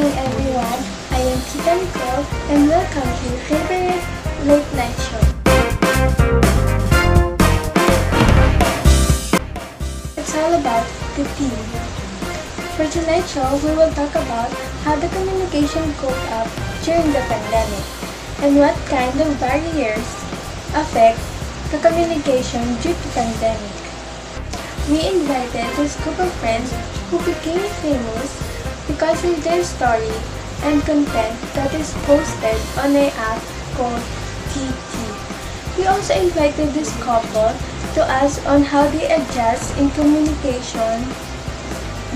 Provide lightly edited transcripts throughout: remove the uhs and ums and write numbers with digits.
evening, everyone. I am Kita Nicole, and welcome to your favorite late night show. It's all about the tea. For tonight's show, we will talk about how the communication coped up during the pandemic and what kind of barriers affect the communication due to pandemic. We invited this group of friends who became famous because of their story and content that is posted on an app called TT. We also invited this couple to ask on how they adjust in communication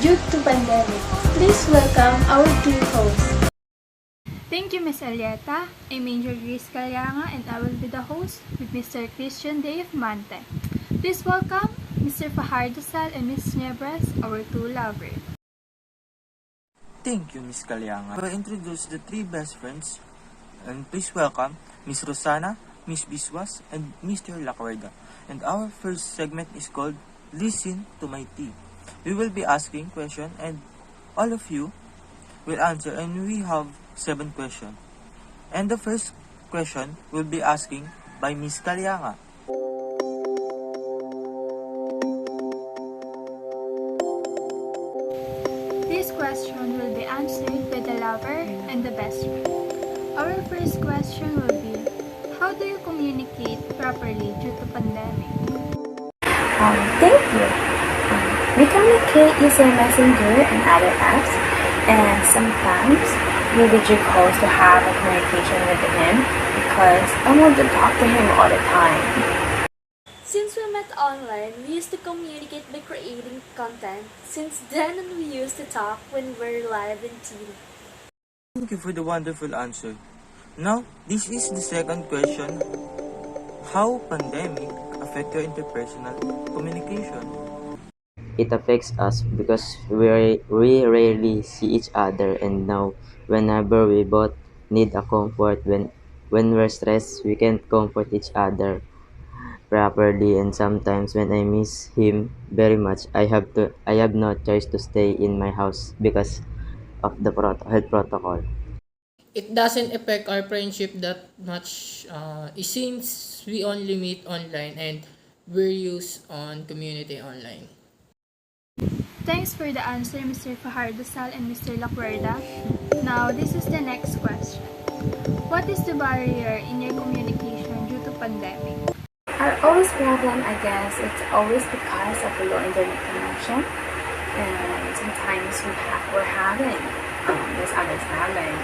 due to pandemic. Please welcome our two hosts. Thank you, Ms. Alieta. I'm Major Grace Calyanga and I will be the host with Mr. Christian Dave Mante. Please welcome Mr. Fajardo Sal and Ms. Niebras, our two lovers. Thank you, Ms. Calyanga. I will introduce the three best friends. And please welcome Ms. Rosana, Ms. Biswas, and Mr. Lacuerda. And our first segment is called Listen to My Tea. We will be asking questions and all of you will answer, and we have 7 questions. And the first question will be asking by Ms. Calyanga. This question will be answered by the lover and the best friend. Our first question will be, how do you communicate properly due to pandemic? Thank you. We communicate using Messenger and other apps, and sometimes we video calls to have a communication with him because I want to talk to him all the time. Since we met online, we used to communicate by creating content. Since then, we used to talk when we're live in TV. Thank you for the wonderful answer. Now, this is the second question. How pandemic affect your interpersonal communication? It affects us because we rarely see each other, and now whenever we both need a comfort when we're stressed, we can't comfort each other properly, and sometimes when I miss him very much, I have no choice to stay in my house because of the health protocol. It doesn't affect our friendship that much since we only meet online and we're used on community online. Thanks for the answer, Mr. Fajardo Sal and Mr. Lacuerda. Now, this is the next question. What is the barrier in your communication due to pandemic? Our always problem, I guess, it's always because of the low internet connection, and sometimes we're having misunderstanding,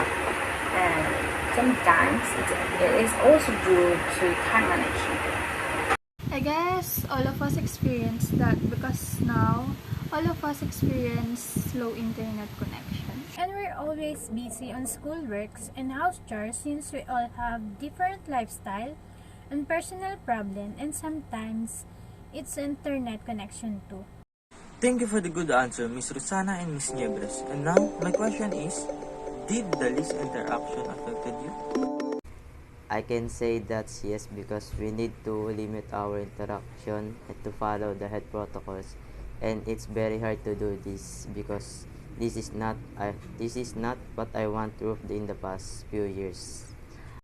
and sometimes it is also due to time management. I guess all of us experience that because now all of us experience low internet connection. And we're always busy on schoolworks and house chores since we all have different lifestyle and personal problem, and sometimes it's internet connection too. Thank you for the good answer, Ms. Rosana and Ms. Niebres. And now, my question is, did the least interaction affected you? I can say that yes, because we need to limit our interaction and to follow the health protocols, and it's very hard to do this because this is not what I want to do in the past few years.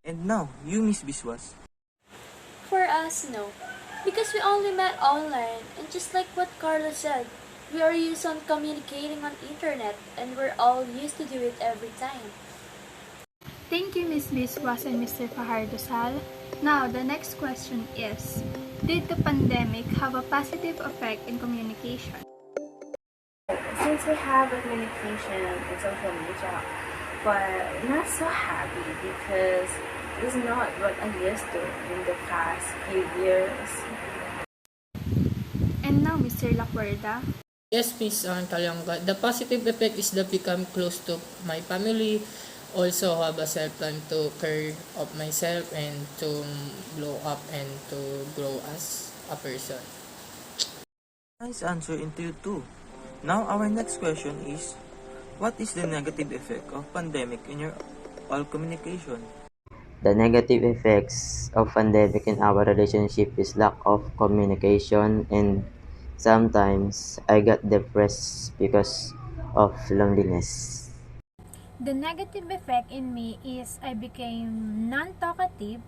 And now, you, Ms. Biswas. For us, no. Because we only met online, and just like what Carla said, we are used on communicating on internet, and we're all used to do it every time. Thank you, Ms. Biswas and Mr. Fajardo Sal. Now, the next question is, did the pandemic have a positive effect in communication? Since we have a communication in social media, but not so happy because it's not what I used to in the past few years. And now, Mr. Lacuerda. Yes, Miss Calyanga, the positive effect is that become close to my family, also have a self-time to care of myself and to blow up and to grow as a person. Nice answer into you too. Now our next question is, what is the negative effect of pandemic in your all communication? The negative effects of pandemic in our relationship is lack of communication, and sometimes I got depressed because of loneliness. The negative effect in me is I became non-talkative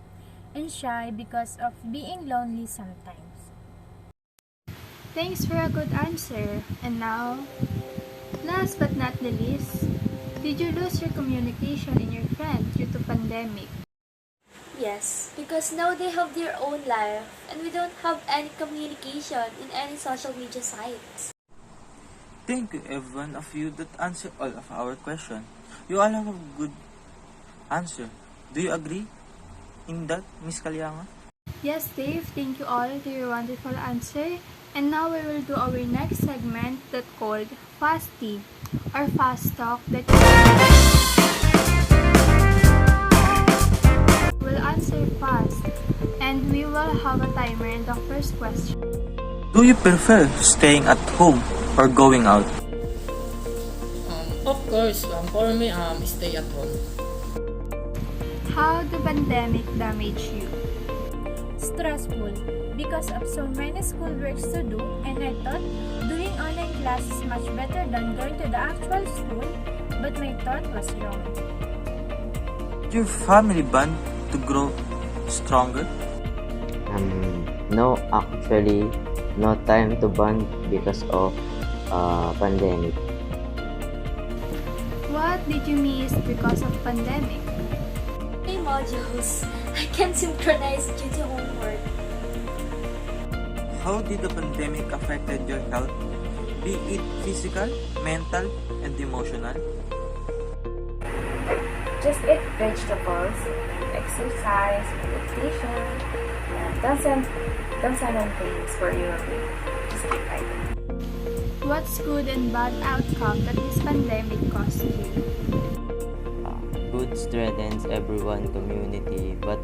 and shy because of being lonely sometimes. Thanks for a good answer. And now, last but not the least, did you lose your communication in your friends due to pandemic? Yes, because now they have their own life and we don't have any communication in any social media sites. Thank you every one of you that answered all of our questions. You all have a good answer. Do you agree in that, Miss Kalyanga? Yes, Dave, thank you all to your wonderful answer. And now we will do our next segment that called Fast Tea or Fast Talk that will answer fast. And we will have a timer in the first question. Do you prefer staying at home or going out? Of course, for me, stay at home. How the pandemic damage you? Stressful because of so many school works to do, and I thought doing online class is much better than going to the actual school, but my thought was wrong. Your family bond to grow stronger? No, actually, no time to bond because of pandemic. What did you miss because of pandemic? My modules, I can't synchronize due to homework. How did the pandemic affected your health? Be it physical, mental, and emotional? Just eat vegetables, exercise, meditation, and don't send on things for your week. Just keep fighting. What's good and bad outcome that this pandemic caused you? Good strengthens everyone community, but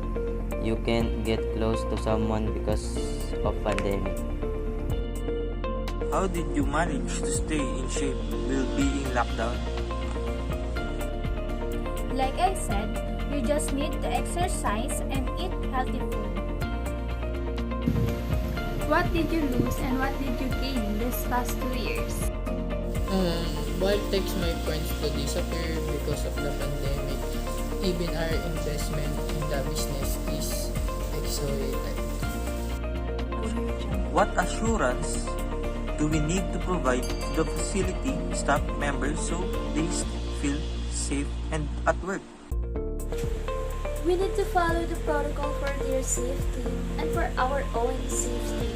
you can't get close to someone because of pandemic. How did you manage to stay in shape while being locked down? Like I said, you just need to exercise and eat healthy food. What did you lose and what did you gain this past 2 years? While takes my friends to disappear because of the pandemic, even our investment in the business is accelerated. What assurance do we need to provide to the facility staff members so they feel safe and at work? We need to follow the protocol for their safety and for our own safety.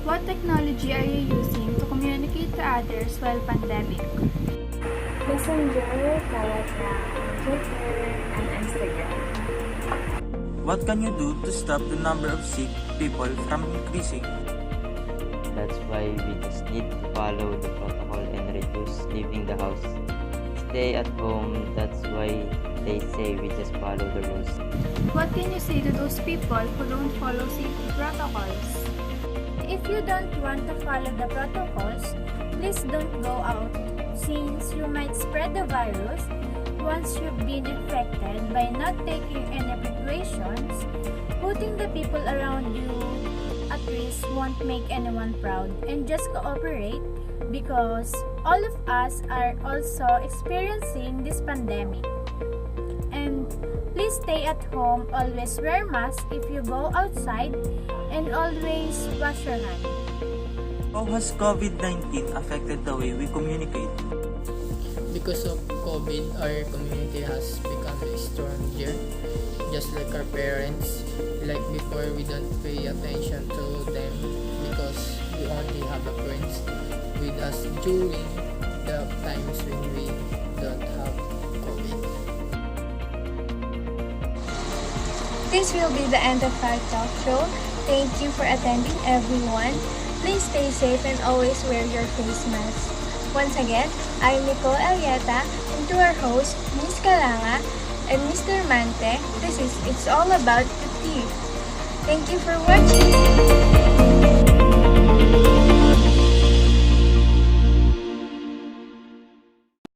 What technology are you using to communicate to others while pandemic? Messenger, Telegram, Twitter, and Instagram. What can you do to stop the number of sick people from increasing? That's why we just need to follow the protocol and reduce leaving the house. Stay at home, that's why they say we just follow the rules. What can you say to those people who don't follow safety protocols? If you don't want to follow the protocols, please don't go out, since you might spread the virus once you've been infected by not taking any precautions. Putting the people around you at risk won't make anyone proud, and just cooperate because all of us are also experiencing this pandemic. And please stay at home, always wear mask if you go outside, and always wash your hands. How has COVID-19 affected the way we communicate? Because of COVID, our community has become stronger, just like our parents. Like before, we don't pay attention to them because we only have a friends with us during the times when we don't have COVID. This will be the end of our talk show. Thank you for attending, everyone. Please stay safe and always wear your face mask. Once again, I'm Nicole Alieta, and to our host, Ms. Kalanga and Mr. Mante, this is It's All About the Tea. Thank you for watching.